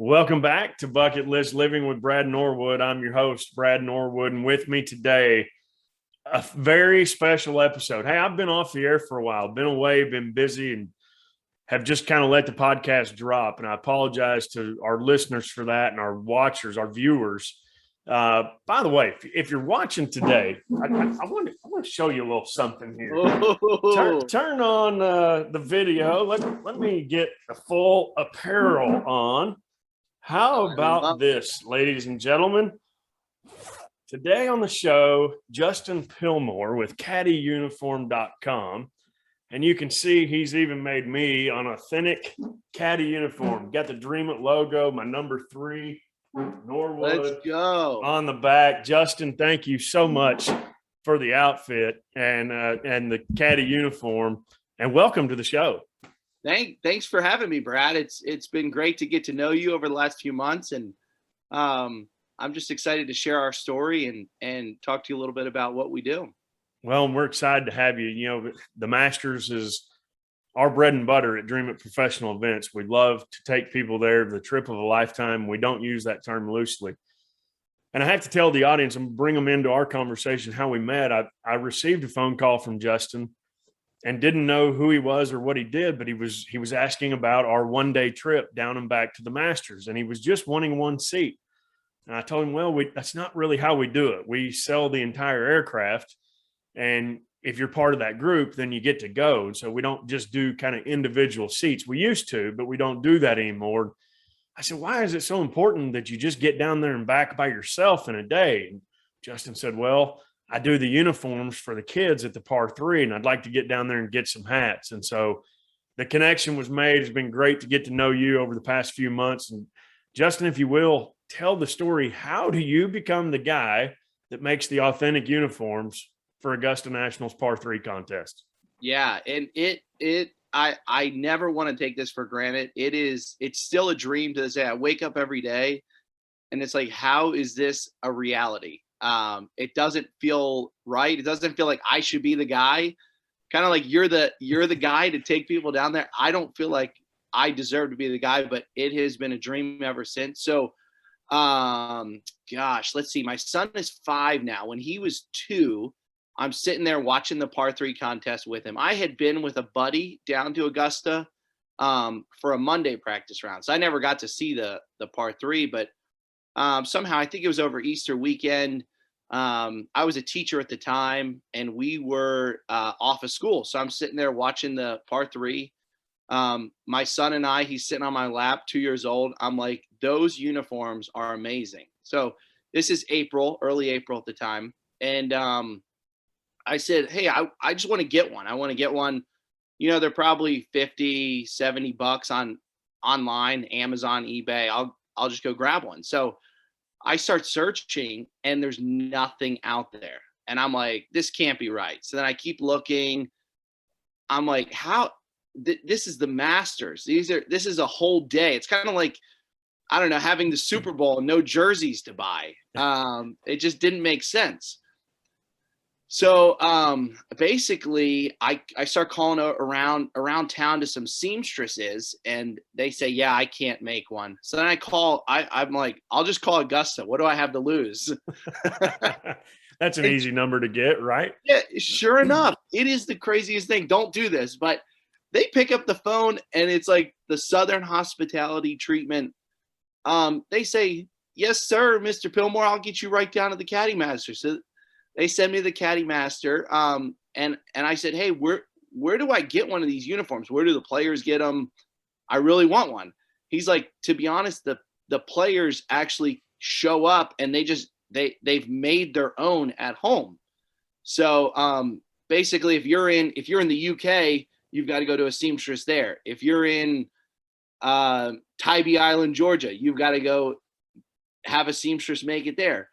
Welcome back to Bucket List Living with Brad Norwood. I'm your host, Brad Norwood, and with me today, a very special episode. Hey, I've been off the air for a while, been away, been busy, and have just kind of let the podcast drop. And I apologize to our listeners for that and our watchers, our viewers. By the way, if you're watching today, I want to show you a little something here. Turn on the video. Let me get the full apparel on. How about this, ladies and gentlemen? Today on the show, Justin Pillmore with CaddieUniform.com. And you can see he's even made me an authentic Caddie uniform. Got the DreamIT logo, my number 3, Norwood. Let's go. On the back. Justin, thank you so much for the outfit and the Caddie uniform. And welcome to the show. Thanks for having me, Brad. It's been great to get to know you over the last few months, and I'm just excited to share our story and talk to you a little bit about what we do. Well, we're excited to have you. You know, the Masters is our bread and butter at DreamIT Professional Events. We love to take people there, the trip of a lifetime. We don't use that term loosely. And I have to tell the audience and bring them into our conversation how we met. I received a phone call from Justin and didn't know who he was or what he did, but he was asking about our one-day trip down and back to the Masters, and he was just wanting one seat. And I told him, well, that's not really how we do it. We sell the entire aircraft, and if you're part of that group, then you get to go. And so we don't just do kind of individual seats. We used to, but we don't do that anymore. I said, why is it so important that you just get down there and back by yourself in a day? And Justin said, well, I do the uniforms for the kids at the par 3, and I'd like to get down there and get some hats. And so the connection was made. It's been great to get to know you over the past few months. And Justin, if you will, tell the story. How do you become the guy that makes the authentic uniforms for Augusta National's par 3 contest? Yeah. And I never want to take this for granted. It's still a dream to say I wake up every day and it's like, how is this a reality? It doesn't feel right. It doesn't feel like I should be the guy. Kind of like you're the guy to take people down there. I don't feel like I deserve to be the guy, but it has been a dream ever since. So, gosh, let's see. My son is 5 now. When he was 2, I'm sitting there watching the par 3 contest with him. I had been with a buddy down to Augusta, for a Monday practice round. So I never got to see the par 3, but somehow I think it was over Easter weekend. I was a teacher at the time, and we were off of school. So I'm sitting there watching the par 3. My son and he's sitting on my lap, 2 years old. I'm like, those uniforms are amazing. So this is early April at the time. And I said, hey, I just want to get one. I want to get one. You know, they're probably $50, $70 online, Amazon, eBay. I'll just go grab one. So I start searching and there's nothing out there. And I'm like, this can't be right. So then I keep looking. I'm like, this is the Masters. This is a whole day. It's kind of like, I don't know, having the Super Bowl and no jerseys to buy. It just didn't make sense. So basically I start calling around town to some seamstresses, and they say, yeah, I can't make one. So then I'm like, I'll just call Augusta. What do I have to lose? That's an easy number to get, right? Yeah, sure enough. It is the craziest thing. Don't do this. But they pick up the phone, and it's like the Southern hospitality treatment. They say, yes, sir, Mr. Pillmore, I'll get you right down to the Caddie Master. So they send me the Caddie Master. And I said, hey, where do I get one of these uniforms? Where do the players get them? I really want one. He's like, to be honest, the players actually show up and they've made their own at home. So basically if you're in the UK, you've got to go to a seamstress there. If you're in Tybee Island, Georgia, you've got to go have a seamstress make it there.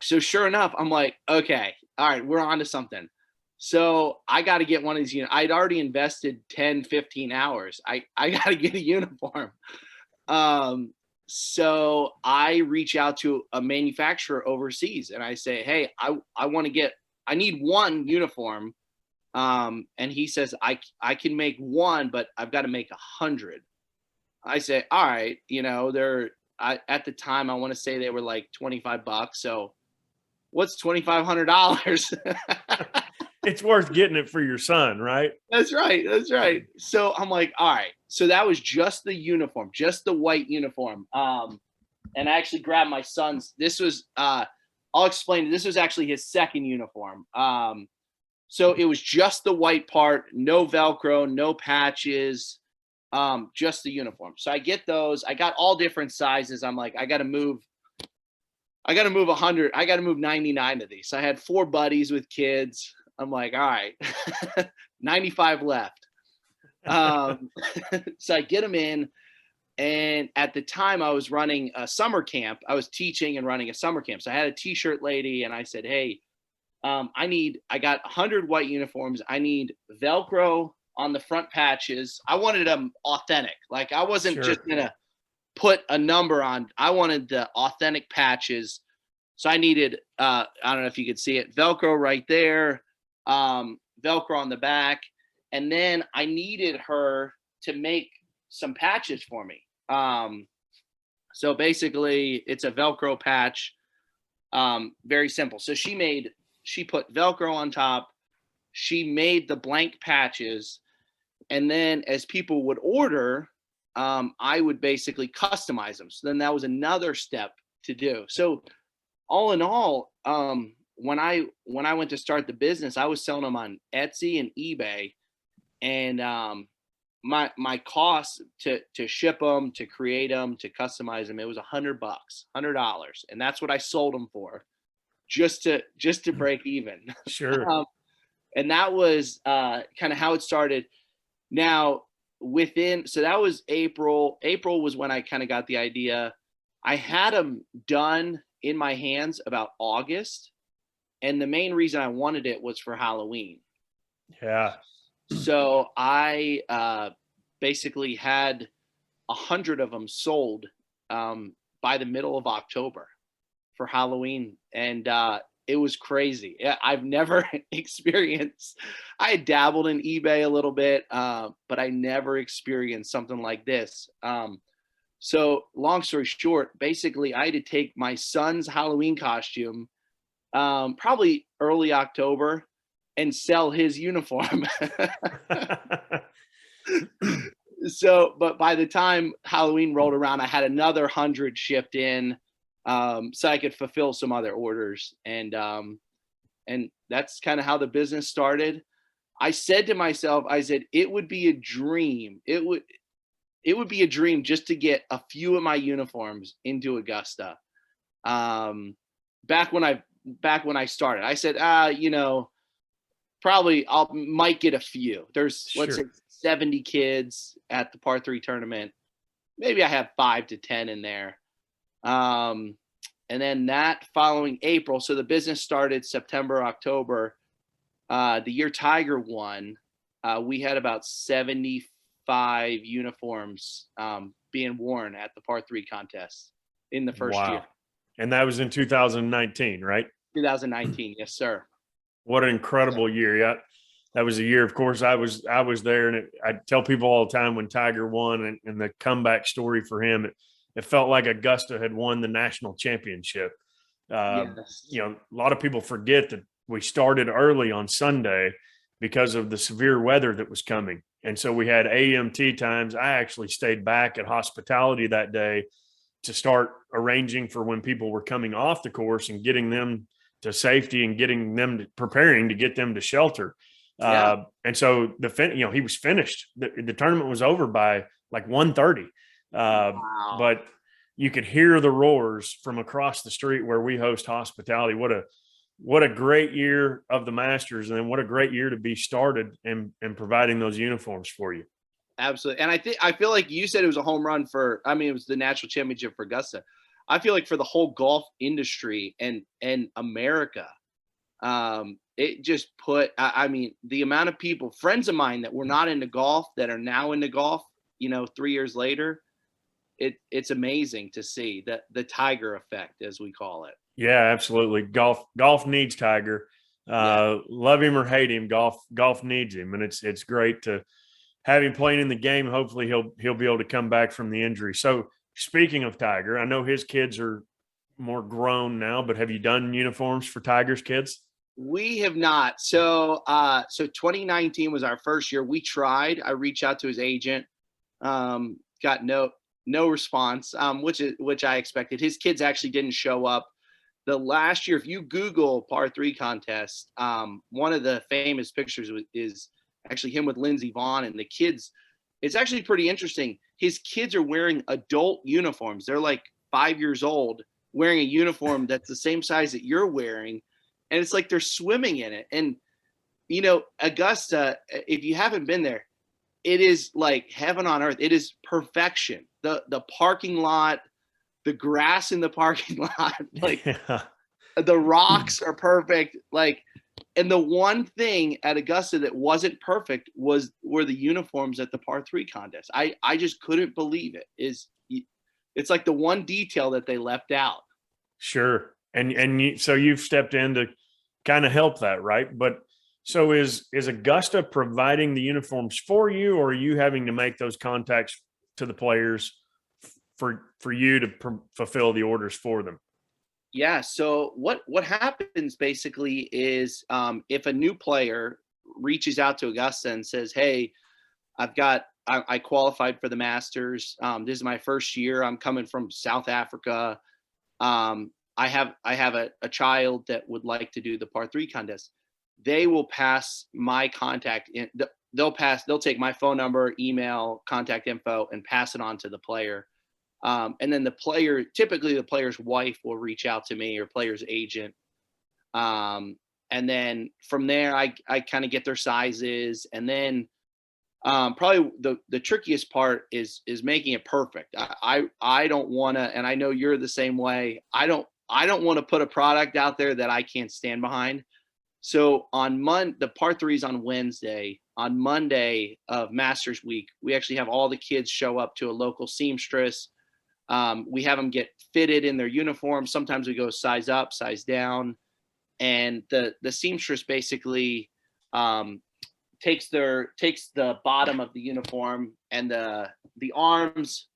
So sure enough, I'm like, okay, all right, we're on to something. So I got to get one of these. I'd already invested 10, 15 hours. I got to get a uniform. So I reach out to a manufacturer overseas and I say, hey, I need one uniform. And he says, I can make one, but I've got to make 100. I say, all right, at the time, I want to say they were like $25. So what's $2,500? It's worth getting it for your son, right? That's right. That's right. So I'm like, all right. So that was just the uniform, just the white uniform. And I actually grabbed my son's. This was, I'll explain. This was actually his second uniform. So it was just the white part, no Velcro, no patches, just the uniform. So I get those. I got all different sizes. I'm like, I got to move 100. I got to move 99 of these. So I had 4 buddies with kids. I'm like, all right, 95 left. So I get them in. And at the time I was running a summer camp. I was teaching and running a summer camp. So I had a t-shirt lady and I said, hey, I got 100 white uniforms. I need Velcro on the front patches. I wanted them authentic. Like I wasn't just going to put a number on. I wanted the authentic patches. So I needed, I don't know if you could see it, Velcro right there, Velcro on the back. And then I needed her to make some patches for me. So basically it's a Velcro patch, very simple. So she put Velcro on top. She made the blank patches. And then as people would order, I would basically customize them. So then that was another step to do. So all in all, when I went to start the business, I was selling them on Etsy and eBay, and my cost to ship them, to create them, to customize them, it was $100, and that's what I sold them for, just to break even. Sure. And that was kind of how it started. Now so that was April. April was when I kind of got the idea. I had them done in my hands about August. And the main reason I wanted it was for Halloween. Yeah. So I basically had 100 of them sold by the middle of October for Halloween. And it was crazy. I've never experienced, I had dabbled in eBay a little bit, but I never experienced something like this. So long story short, basically I had to take my son's Halloween costume, probably early October, and sell his uniform. So, but by the time Halloween rolled around, I had another 100 shipped in, so I could fulfill some other orders. And that's kind of how the business started. I said to myself, it would be a dream. It would be a dream just to get a few of my uniforms into Augusta. Back when I started, I said, probably might get a few. There's let's say 70 kids at the par 3 tournament. Maybe I have 5 to 10 in there. And then that following April, so the business started September, October. The year Tiger won, we had about 75 uniforms being worn at the par 3 contest in the first year. And that was in 2019, right? 2019, yes, sir. What an incredible year. Yeah. That was a year, of course, I was there, and I tell people all the time when Tiger won and the comeback story for him, it felt like Augusta had won the national championship. Yes. A lot of people forget that we started early on Sunday because of the severe weather that was coming. And so we had AMT times. I actually stayed back at hospitality that day to start arranging for when people were coming off the course and getting them to safety and getting them preparing to get them to shelter. Yeah. And so he was finished. The tournament was over by like 1:30. Wow. But you could hear the roars from across the street where we host hospitality. What a great year of the Masters, and then what a great year to be started and providing those uniforms for you. Absolutely. And I feel like you said it was a home run it was the national championship for Augusta. I feel like for the whole golf industry and America, it just put, the amount of people, friends of mine that were not into golf that are now into golf, 3 years later, it's amazing to see the Tiger effect, as we call it. Yeah, absolutely. Golf needs Tiger. Love him or hate him, golf needs him. And it's great to having played in the game, hopefully he'll be able to come back from the injury. So speaking of Tiger, I know his kids are more grown now, but have you done uniforms for Tiger's kids? We have not. So 2019 was our first year. We tried. I reached out to his agent. Got no response, which I expected. His kids actually didn't show up. The last year, if you Google par three contest, one of the famous pictures is actually him with Lindsey Vonn and the kids. It's actually pretty interesting. His kids are wearing adult uniforms. They're like 5 years old, wearing a uniform that's the same size that you're wearing. And it's like they're swimming in it. And, Augusta, if you haven't been there, it is like heaven on earth. It is perfection. The parking lot, the grass in the parking lot, like Yeah. the rocks are perfect. And the one thing at Augusta that wasn't perfect were the uniforms at the par three contest. I just couldn't believe it. It's like the one detail that they left out. Sure. So you've stepped in to kind of help that, right? But so is Augusta providing the uniforms for you, or are you having to make those contacts to the players for you to fulfill the orders for them? Yeah. So what happens basically is if a new player reaches out to Augusta and says, "Hey, I qualified for the Masters. This is my first year. I'm coming from South Africa. I have a child that would like to do the par three contest." They will pass my contact in. They'll take my phone number, email, contact info, and pass it on to the player. And then typically the player's wife will reach out to me, or player's agent. And then from there, I kind of get their sizes. And then probably the trickiest part is making it perfect. I don't want to, and I know you're the same way. I don't want to put a product out there that I can't stand behind. So on the par three is on Wednesday. On Monday of Masters week, we actually have all the kids show up to a local seamstress. We have them get fitted in their uniform. Sometimes we go size up, size down. And the seamstress basically takes the bottom of the uniform and the arms.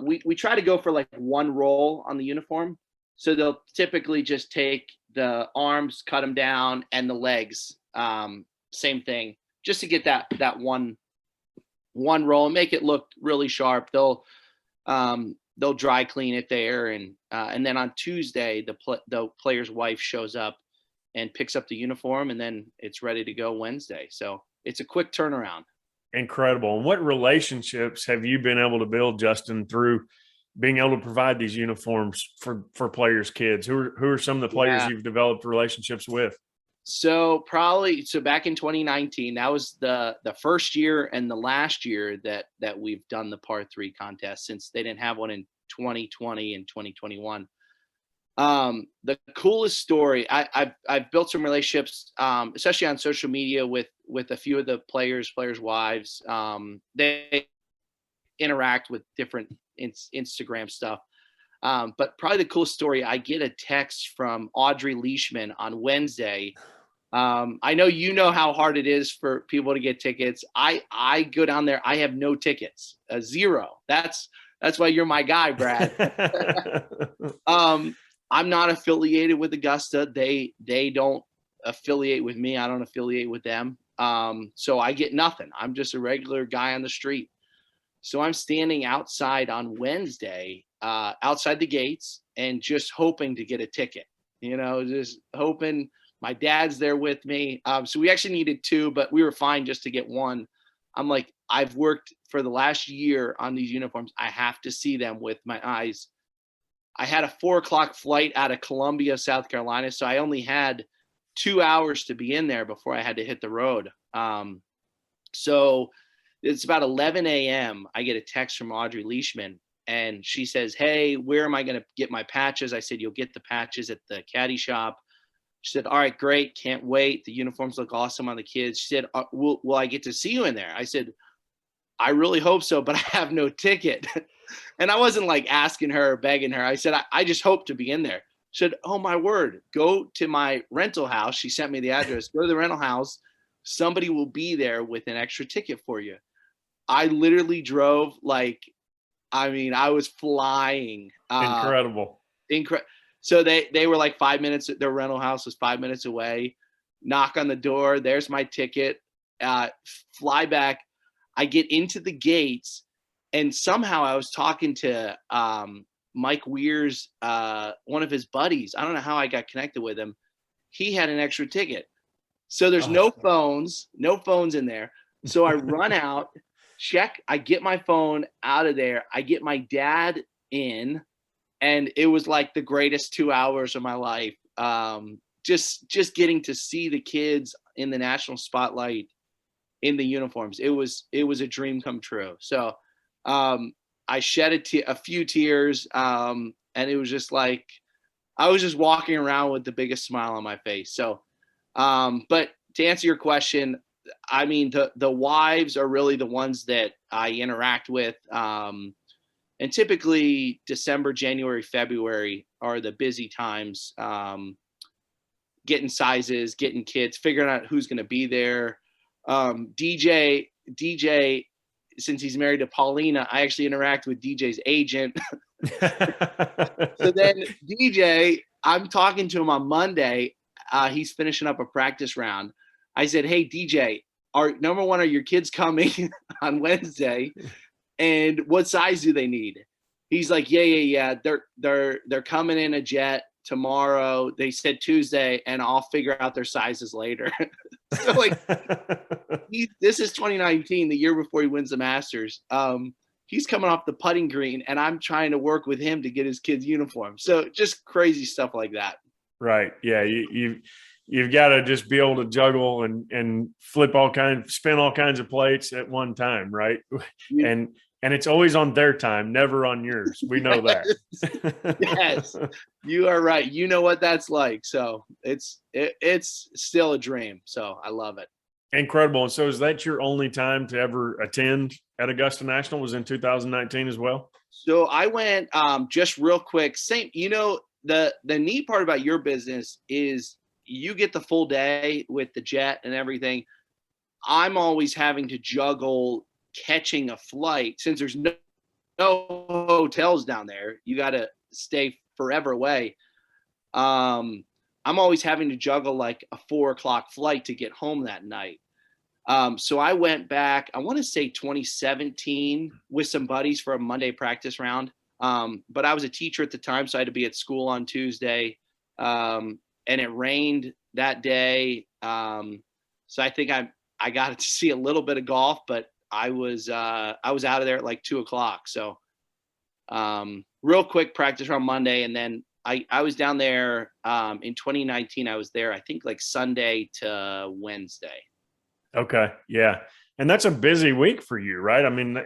We try to go for like one roll on the uniform. So they'll typically just take the arms, cut them down, and the legs, same thing, just to get that one roll and make it look really sharp. They'll dry clean it there, and then on Tuesday the player's wife shows up and picks up the uniform, and then it's ready to go Wednesday. So it's a quick turnaround. Incredible. And what relationships have you been able to build, Justin, through being able to provide these uniforms for players' kids? Who are some of the players you've developed relationships with? So back in 2019, that was the first year and the last year that we've done the par three contest, since they didn't have one in 2020 and 2021. The coolest story, I've built some relationships, especially on social media with a few of the players' wives. They interact with different Instagram stuff. But probably the coolest story, I get a text from Audrey Leishman on Wednesday. I know how hard it is for people to get tickets. I go down there. I have no tickets, zero. That's why you're my guy, Brad. I'm not affiliated with Augusta. They don't affiliate with me. I don't affiliate with them. So I get nothing. I'm just a regular guy on the street. So I'm standing outside on Wednesday, outside the gates, and just hoping to get a ticket, just hoping. My dad's there with me. So we actually needed two, but we were fine just to get one. I'm like, I've worked for the last year on these uniforms. I have to see them with my eyes. I had a 4:00 flight out of Columbia, South Carolina. So I only had 2 hours to be in there before I had to hit the road. So it's about 11 a.m. I get a text from Audrey Leishman, and she says, "Hey, where am I going to get my patches?" I said, "You'll get the patches at the Caddie shop." She said, "All right, great. Can't wait. The uniforms look awesome on the kids." She said, will I get to see you in there?" I said, "I really hope so, but I have no ticket." And I wasn't like asking her or begging her. I said, I just hope to be in there. She said, "Oh my word, go to my rental house." She sent me the address. Go to the rental house. Somebody will be there with an extra ticket for you. I literally drove like, I mean, I was flying. Incredible. So they were like 5 minutes. Their rental house was 5 minutes away. Knock on the door. There's my ticket. Fly back. I get into the gates, and somehow I was talking to Mike Weir's one of his buddies. I don't know how I got connected with him. He had an extra ticket. So there's no phones in there. So I run out, check. I get my phone out of there. I get my dad in, and it was like the greatest 2 hours of my life. Just getting to see the kids in the national spotlight in the uniforms. It was a dream come true. So I shed a few tears, and it was just like I was just walking around with the biggest smile on my face. So, but to answer your question, I mean, the wives are really the ones that I interact with. And typically December, January, February are the busy times, getting sizes, getting kids, figuring out who's going to be there. DJ, since he's married to Paulina, I actually interact with DJ's agent. So then DJ, I'm talking to him on Monday. He's finishing up a practice round. I said, "Hey DJ, number one, are your kids coming on Wednesday? And what size do they need?" He's like, yeah. They're coming in a jet tomorrow. They said Tuesday, and I'll figure out their sizes later. So like, this is 2019, the year before he wins the Masters. He's coming off the putting green, and I'm trying to work with him to get his kids' uniform. So just crazy stuff like that. Right. Yeah. You've got to just be able to juggle and spin all kinds of plates at one time. Right. And it's always on their time, never on yours. We know that. Yes, you are right. You know what that's like. So it's still a dream. So I love it. Incredible. And so is that your only time to ever attend at Augusta National, was in 2019 as well? So I went just real quick. Same, the neat part about your business is you get the full day with the jet and everything. I'm always having to juggle catching a flight since there's no hotels down there. You got to stay forever away. I'm always having to juggle like a 4:00 flight to get home that night. So I went back, I want to say 2017, with some buddies for a Monday practice round. But I was a teacher at the time, so I had to be at school on Tuesday. And it rained that day. So I think I got to see a little bit of golf, but I was out of there at like 2:00. So real quick practice round Monday. And then I was down there in 2019. I was there, I think, like Sunday to Wednesday. Okay. Yeah. And that's a busy week for you, right? I mean,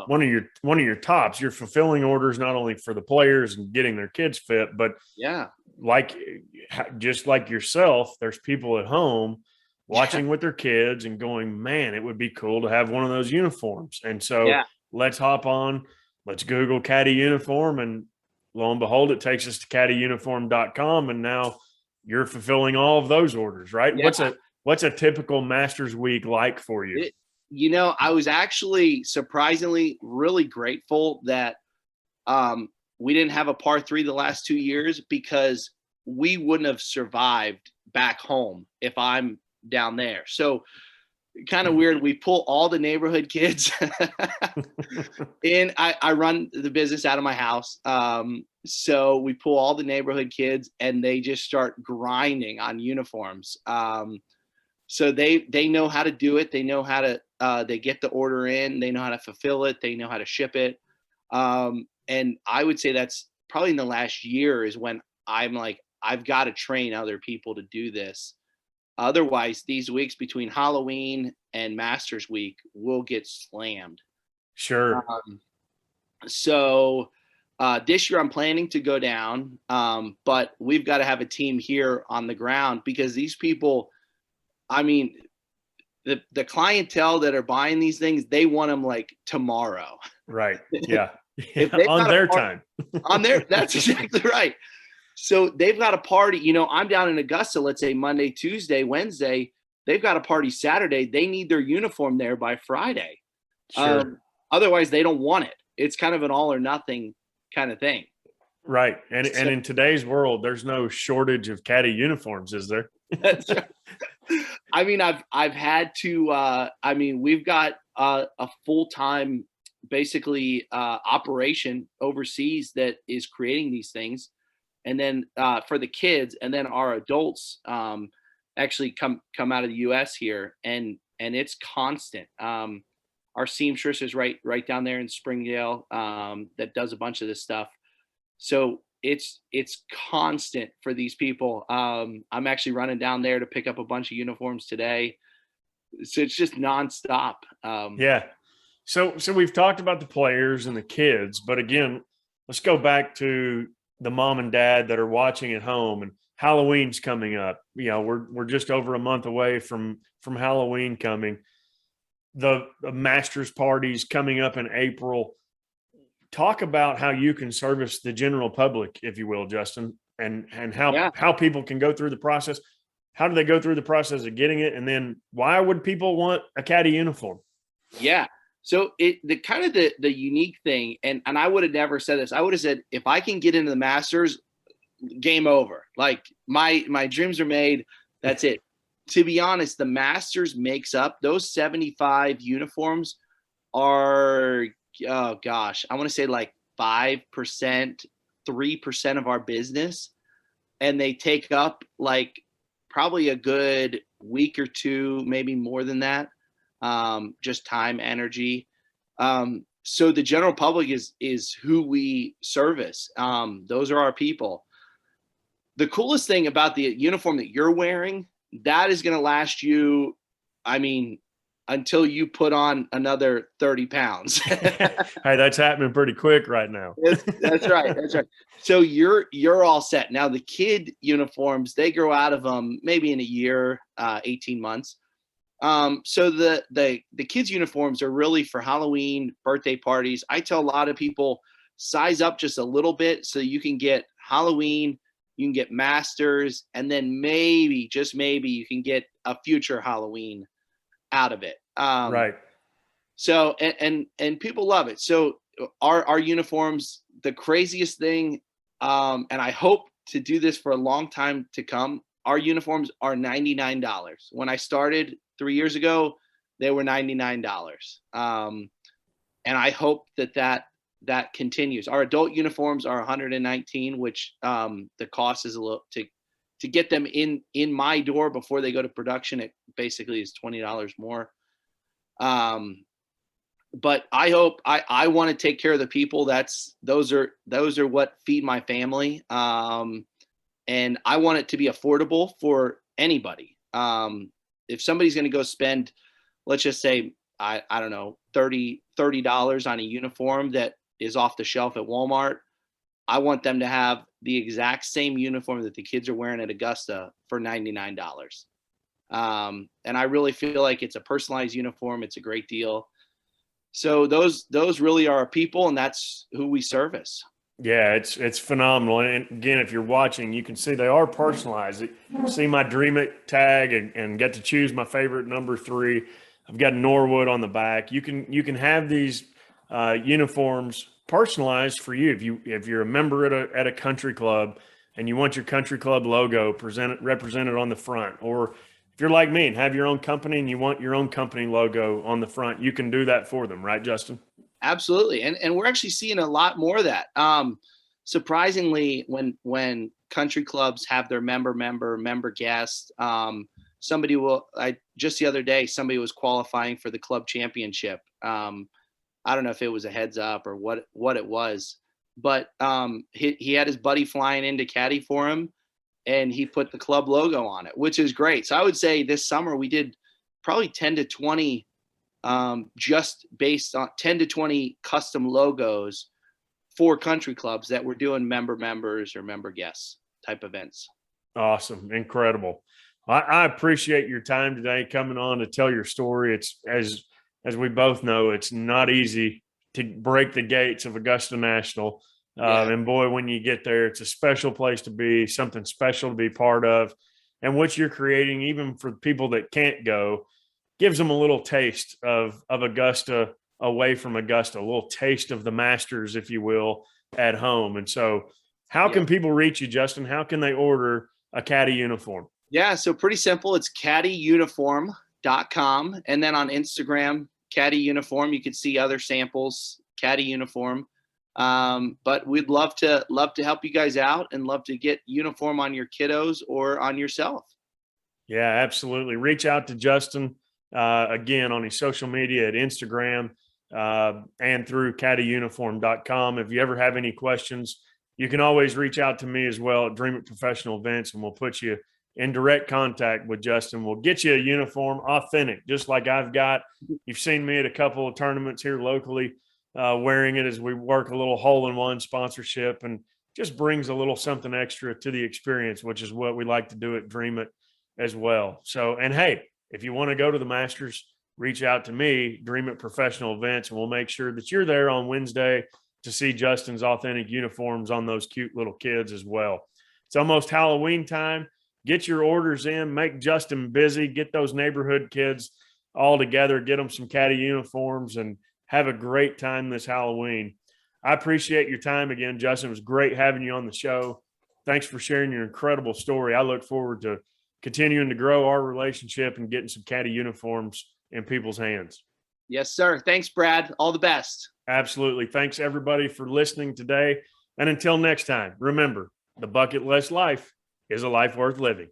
one of your tops, you're fulfilling orders not only for the players and getting their kids fit, but just like yourself, there's people at home watching with their kids and going, man, it would be cool to have one of those uniforms. And so let's hop on, let's Google Caddie Uniform, and lo and behold, it takes us to CaddieUniform.com. And now you're fulfilling all of those orders, right? Yeah. What's a typical Masters week like for you? I was actually surprisingly really grateful that we didn't have a par 3 the last 2 years, because we wouldn't have survived back home if I'm down there. So kind of weird. We pull all the neighborhood kids in. I run the business out of my house. So we pull all the neighborhood kids, and they just start grinding on uniforms. So they know how to do it. They know how to, they get the order in, they know how to fulfill it. They know how to ship it. And I would say that's probably in the last year is when I'm like, I've got to train other people to do this. Otherwise, these weeks between Halloween and Masters week will get slammed. Sure. So this year I'm planning to go down, but we've got to have a team here on the ground, because these people, I mean, the clientele that are buying these things, they want them like tomorrow. Right. Yeah. On their time. That's exactly right. So they've got a party. I'm down in Augusta, let's say Monday, Tuesday, Wednesday. They've got a party Saturday. They need their uniform there by Friday. Sure. Otherwise, they don't want it. It's kind of an all or nothing kind of thing. Right. And So, in today's world, there's no shortage of Caddie uniforms, is there? that's right. I mean, I've had to. I mean, we've got a full time, basically, operation overseas that is creating these things, and then for the kids, and then our adults actually come out of the U.S. here, and it's constant. Our seamstress is right down there in Springdale that does a bunch of this stuff. So it's constant for these people. I'm actually running down there to pick up a bunch of uniforms today. So it's just nonstop. Yeah. So we've talked about the players and the kids, but again, let's go back to the mom and dad that are watching at home, and Halloween's coming up. We're just over a month away from Halloween coming. The Masters parties coming up in April. Talk about how you can service the general public, if you will, Justin, and Yeah. how people can go through the process. How do they go through the process of getting it? And then why would people want a Caddie uniform? Yeah. So the unique thing, and I would have never said this. I would have said, if I can get into the Masters, game over. Like my dreams are made. That's it. To be honest, the Masters makes up those 75 uniforms are, oh gosh, I want to say like 5%, 3% of our business. And they take up like probably a good week or two, maybe more than that. Just time, energy. So the general public is who we service. Those are our people. The coolest thing about the uniform that you're wearing, that is going to last you, I mean, until you put on another 30 pounds. Hey, that's happening pretty quick right now. That's right. That's right. So you're all set. Now the kid uniforms, they grow out of them maybe in a year, 18 months. So the kids uniforms are really for Halloween, birthday parties. I tell a lot of people, size up just a little bit so you can get Halloween, you can get Masters, and then maybe, just maybe, you can get a future Halloween out of it. Right. So and people love it. So our uniforms, the craziest thing, and I hope to do this for a long time to come, our uniforms are $99. When I started 3 years ago, they were $99. And I hope that continues. Our adult uniforms are $119, which the cost is a little to get them in my door before they go to production. It basically is $20 more. But I hope I want to take care of the people. Those are what feed my family. And I want it to be affordable for anybody. If somebody's going to go spend, let's just say, I don't know, $30 on a uniform that is off the shelf at Walmart, I want them to have the exact same uniform that the kids are wearing at Augusta for $99. And I really feel like it's a personalized uniform. It's a great deal. So those really are our people, and that's who we service. Yeah, it's phenomenal. And again, if you're watching, you can see they are personalized. You see my DreamIT tag and get to choose my favorite number 3. I've got Norwood on the back. You can have these uniforms personalized for you. If you're a member at a country club and you want your country club logo represented on the front, or if you're like me and have your own company and you want your own company logo on the front, you can do that for them, right, Justin? Absolutely. And we're actually seeing a lot more of that. Surprisingly, when country clubs have their member guests, just the other day, somebody was qualifying for the club championship. I don't know if it was a heads up or what it was, but he had his buddy flying into Caddie for him, and he put the club logo on it, which is great. So I would say this summer we did probably 10 to 20 just based on 10 to 20 custom logos for country clubs that were doing members or member guests type events. Awesome. Incredible. I appreciate your time today coming on to tell your story. It's as we both know, it's not easy to break the gates of Augusta National. And boy, when you get there, it's a special place to be, something special to be part of. And what you're creating, even for people that can't go, gives them a little taste of Augusta away from Augusta, a little taste of the Masters, if you will, at home. And so how can people reach you, Justin? How can they order a Caddie uniform? Yeah, so pretty simple. It's CaddieUniform.com. And then on Instagram, Caddie Uniform. You can see other samples, Caddie Uniform. But we'd love to help you guys out and love to get uniform on your kiddos or on yourself. Yeah, absolutely. Reach out to Justin again on his social media at Instagram and through CaddieUniform.com. If you ever have any questions, you can always reach out to me as well at DreamIT Professional Events, and we'll put you in direct contact with Justin. We'll get you a uniform, authentic, just like I've got. You've seen me at a couple of tournaments here locally wearing it as we work a little hole-in-one sponsorship, and just brings a little something extra to the experience, which is what we like to do at DreamIT as well. So, and hey, if you want to go to the Masters, reach out to me, DreamIT Professional Events, and we'll make sure that you're there on Wednesday to see Justin's authentic uniforms on those cute little kids as well. It's almost Halloween time. Get your orders in, make Justin busy, get those neighborhood kids all together, get them some Caddie uniforms, and have a great time this Halloween. I appreciate your time again, Justin. It was great having you on the show. Thanks for sharing your incredible story. I look forward to continuing to grow our relationship and getting some Caddie uniforms in people's hands. Yes, sir. Thanks, Brad. All the best. Absolutely. Thanks, everybody, for listening today. And until next time, remember, the bucket list life is a life worth living.